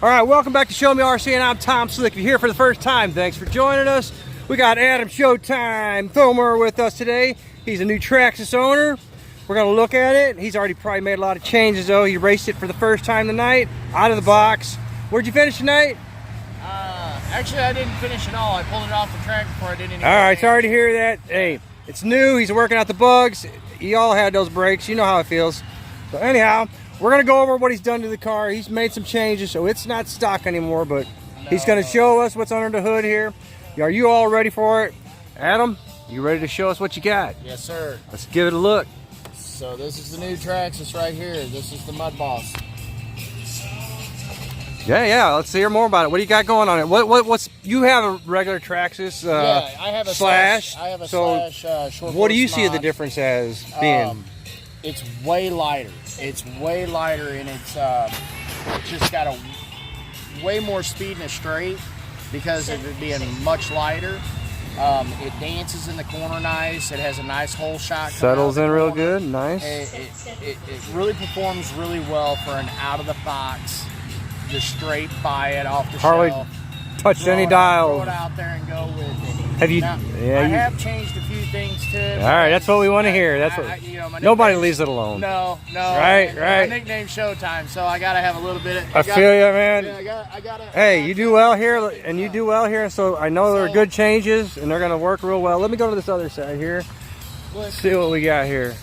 All right, welcome back to Show Me RC, and I'm Tom Slick. If you're here for the first time, thanks for joining us. We got Adam Showtime Thomer with us today. He's a new TRAXXAS owner. We're gonna look at it. He's already probably made a lot of changes though. He raced it for the first time tonight, out of the box. Where'd you finish tonight? Actually, I didn't finish at all. I pulled it off the track before I did anything. All right, sorry to hear that. Hey, it's new. He's working out the bugs. You all had those brakes. You know how it feels. So anyhow, we're gonna go over what he's done to the car. He's made some changes, so it's not stock anymore, but he's gonna show us what's under the hood here. Are you all ready for it? Adam, you ready to show us what you got? Yes, sir. Let's give it a look. So this is the new TRAXXAS right here. This is the MUDBOSS. Yeah, let's hear more about it. What do you got going on it? What's you have a regular TRAXXAS yeah, I have a slash. I have a so slash short what do you see mod. the difference as being? It's way lighter. It's way lighter, and it's just got a way more speed in a straight because of it being much lighter. It dances in the corner nice. It has a nice hole shot. Settles in real good. Nice. It really performs really well for an out of the box, just straight buy it off the shelf. Touched any dial. Throw it out there and go with it. Have you? Now, yeah. I have changed a few things to it. All right, that's what we want to hear. That's what. Nobody leaves it alone. No. Right. My nickname's Showtime, so I gotta have a little bit of. I feel you, man. Yeah, I gotta. Hey, you do well here, and you do well here. So I know there are good changes, and they're gonna work real well. Let me go to this other side here. Let's see what we got here.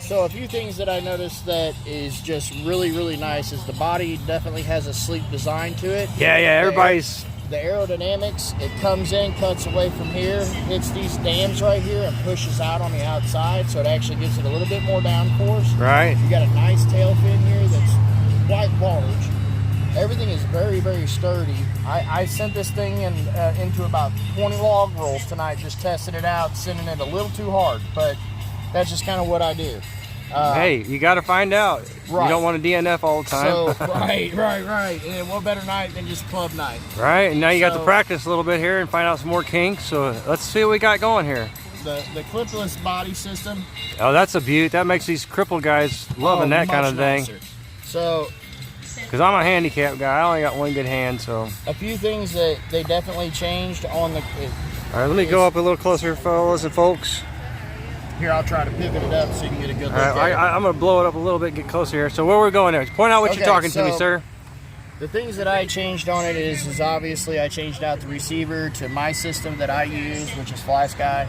So a few things that I noticed that is just really nice is the body definitely has a sleek design to it. Yeah. Everybody's. The aerodynamics, it comes in, cuts away from here, hits these dams right here, and pushes out on the outside, so it actually gives it a little bit more downforce. Right. You got a nice tail fin here that's quite large. Everything is very sturdy. I sent this thing into about 20 log rolls tonight, just testing it out, sending it a little too hard, but that's just kind of what I do. Hey, you got to find out. Right. You don't want to DNF all the time. So, right. And what better night than just club night? Right, and now you got to practice a little bit here and find out some more kinks. So let's see what we got going here. The clipless body system. Oh, that's a beaut. That makes these crippled guys loving that kind of thing. Nicer. So, because I'm a handicapped guy, I only got one good hand, so. A few things that they definitely changed on the. All right, let me go up a little closer, fellas and folks. Here, I'll try to pivot it up so you can get a good look at it. I'm going to blow it up a little bit, get closer here. So where we're going there? Point out what you're talking to me, sir. The things that I changed on it is obviously I changed out the receiver to my system that I use, which is Fly Sky.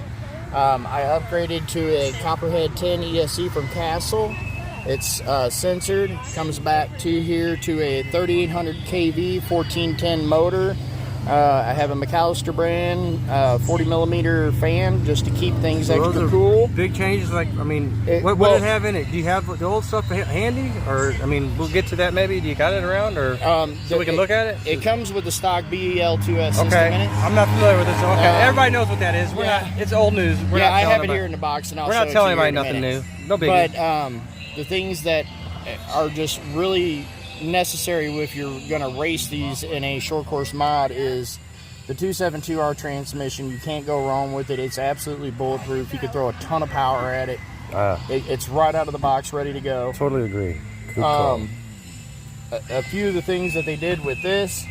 I upgraded to a Copperhead 10 ESC from Castle. It's censored, comes back to here to a 3800 kV 1410 motor. I have a McAllister brand 40 millimeter fan just to keep things extra cool. Big changes, like, I mean, what did it have in it? Do you have the old stuff handy? Or, I mean, we'll get to that maybe. Do you got it around? Or so we can look at it? It comes with the stock BEL2S system in it. I'm not familiar with this. Okay, everybody knows what that is. We're not, it's old news. I have it here in the box, and we're not telling anybody nothing new. No biggie. But the things that are just really necessary if you're going to race these in a short course mod is the 272R transmission. You can't go wrong with it. It's absolutely bulletproof. You can throw a ton of power at it. It's right out of the box, ready to go. Totally agree. Good call. A few of the things that they did with this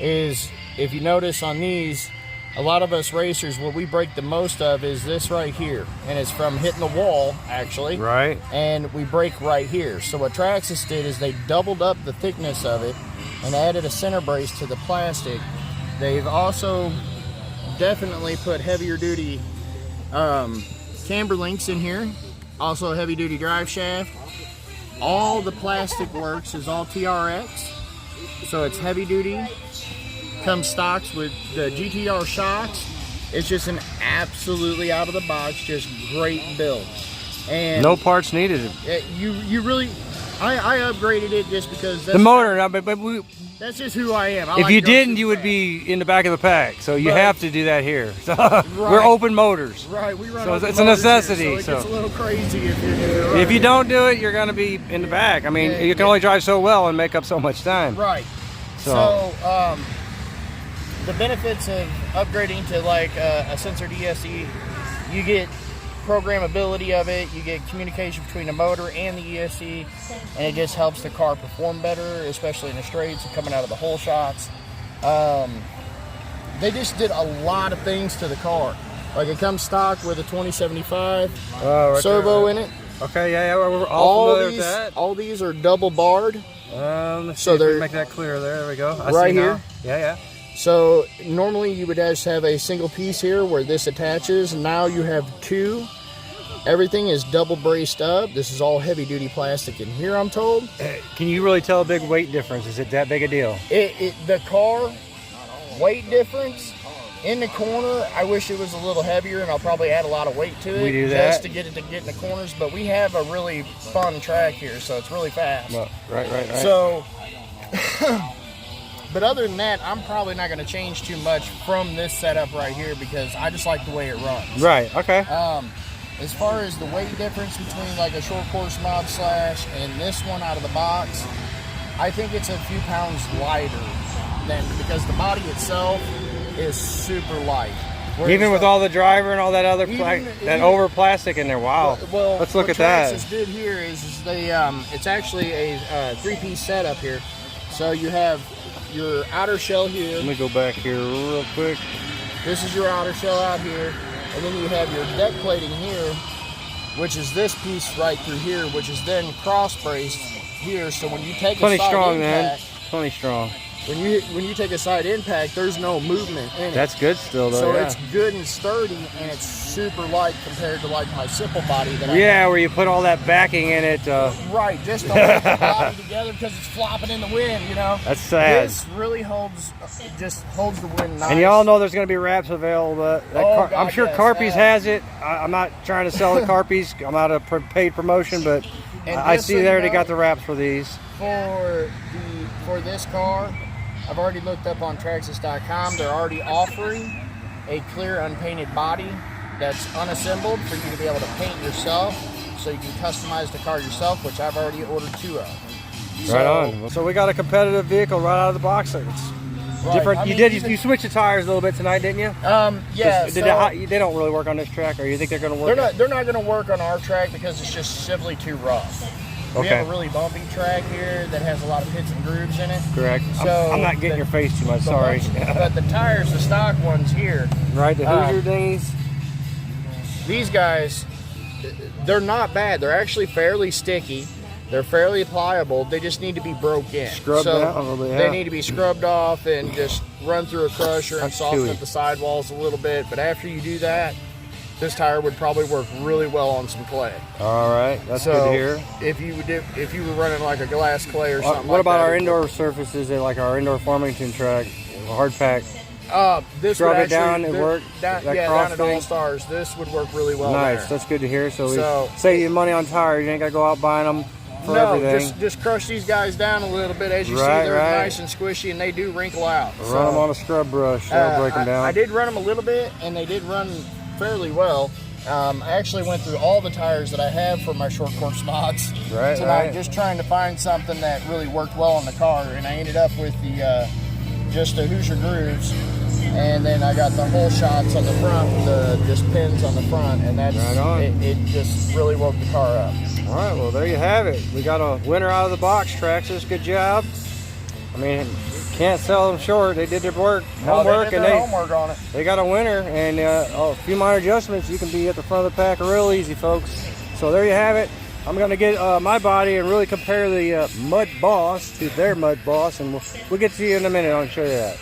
is, if you notice on these, a lot of us racers, what we break the most of is this right here, and it's from hitting the wall, actually. Right. And we break right here. So what TRAXXAS did is they doubled up the thickness of it and added a center brace to the plastic. They've also definitely put heavier duty camber links in here, also a heavy duty drive shaft. All the plastic works is all TRX, so it's heavy duty. Comes stocks with the GTR shocks. It's just an absolutely out of the box, just great build. And no parts needed. You really, I upgraded it just because that's the motor. That's just who I am. If you didn't, you would be in the back of the pack. So you have to do that here. So we're open motors. Right, we run. So it's a necessity. Here, so it gets a little crazy if you do it. If you don't do it, you're going to be in the back. I mean, you can only drive so well and make up so much time. Right. So the benefits of upgrading to like a censored ESC, you get programmability of it. You get communication between the motor and the ESC, and it just helps the car perform better, especially in the straights and coming out of the hole shots. They just did a lot of things to the car. Like, it comes stock with a 2075 servo in it. Okay, yeah, we're all familiar with that. All these are double barred. So they're make that clear there. There we go. I right see here. Now. Yeah. So normally you would just have a single piece here where this attaches. Now you have two. Everything is double braced up. This is all heavy duty plastic in here, I'm told. Can you really tell a big weight difference? Is it that big a deal? The car weight difference in the corner, I wish it was a little heavier, and I'll probably add a lot of weight to it. We do just that. to get it to get in the corners. But we have a really fun track here, so it's really fast. Well, right. So, but other than that, I'm probably not going to change too much from this setup right here because I just like the way it runs. Right. Okay. As far as the weight difference between like a short course mod slash and this one out of the box, I think it's a few pounds lighter than, because the body itself is super light. Even with all the driver and all that other over plastic in there. Wow. Well, let's look at that. that. What TRAXXAS did here is they it's actually a three-piece setup here. So you have your outer shell here. Let me go back here real quick. This is your outer shell out here, and then you have your deck plating here, which is this piece right through here, which is then cross braced here. So when you take a side strong, impact, plenty strong. when you take a side impact, there's no movement in it. That's good still, though. So yeah. it's good and sturdy, and it's super light compared to like my simple body that I where you put all that backing in it. Right, just to hold the body together because it's flopping in the wind, you know. That's sad. This really holds the wind nice. And y'all know there's going to be wraps available. I'm sure yes, Carpies has it. I'm not trying to sell the Carpies. I'm out of paid promotion, but I see there they got the wraps for these. For this car, I've already looked up on TRAXXAS.com. They're already offering a clear unpainted body that's unassembled for you to be able to paint yourself, so you can customize the car yourself, which I've already ordered 2 of. Right on. So we got a competitive vehicle right out of the box. It's right. different. I mean, You switched the tires a little bit tonight, didn't you? Yeah. They don't really work on this track, or you think they're going to work? They're not going to work on our track because it's just simply too rough. We have a really bumpy track here that has a lot of pits and grooves in it. Correct. So I'm not getting your face too much. Sorry. But the tires, the stock ones here, right? The Hoosier dinghies. These guys, they're not bad. They're actually fairly sticky. They're fairly pliable. They just need to be broke in. Scrubbed out a little bit. They need to be scrubbed off and just run through a crusher and soften up the sidewalls a little bit. But after you do that, this tire would probably work really well on some clay. All right, that's good to hear. If you were running like a glass clay or something. What about our indoor surfaces? Like our indoor Farmington track, hard pack. This Scrub would it down and work. Down at All Stars. This would work really well. Nice, there. that's good to hear. So we save you money on tires. You ain't gotta go out buying them for everything. Just crush these guys down a little bit. As you see, they're nice and squishy, and they do wrinkle out. Run them on a scrub brush. That'll break them down. I did run them a little bit, and they did run fairly well. I actually went through all the tires that I have for my short course mods tonight, just trying to find something that really worked well on the car, and I ended up with the just the Hoosier grooves, and then I got the hole shots on the front, the just pins on the front, and that's it just really woke the car up. All right, well there you have it. We got a winner out of the box, TRAXXAS. Good job. I mean, can't sell them short. They did their homework, they did their homework on it. They got a winner, and a few minor adjustments. You can be at the front of the pack real easy, folks. So there you have it. I'm going to get my body and really compare the MUDBOSS to their MUDBOSS, and we'll get to you in a minute. I'll show you that.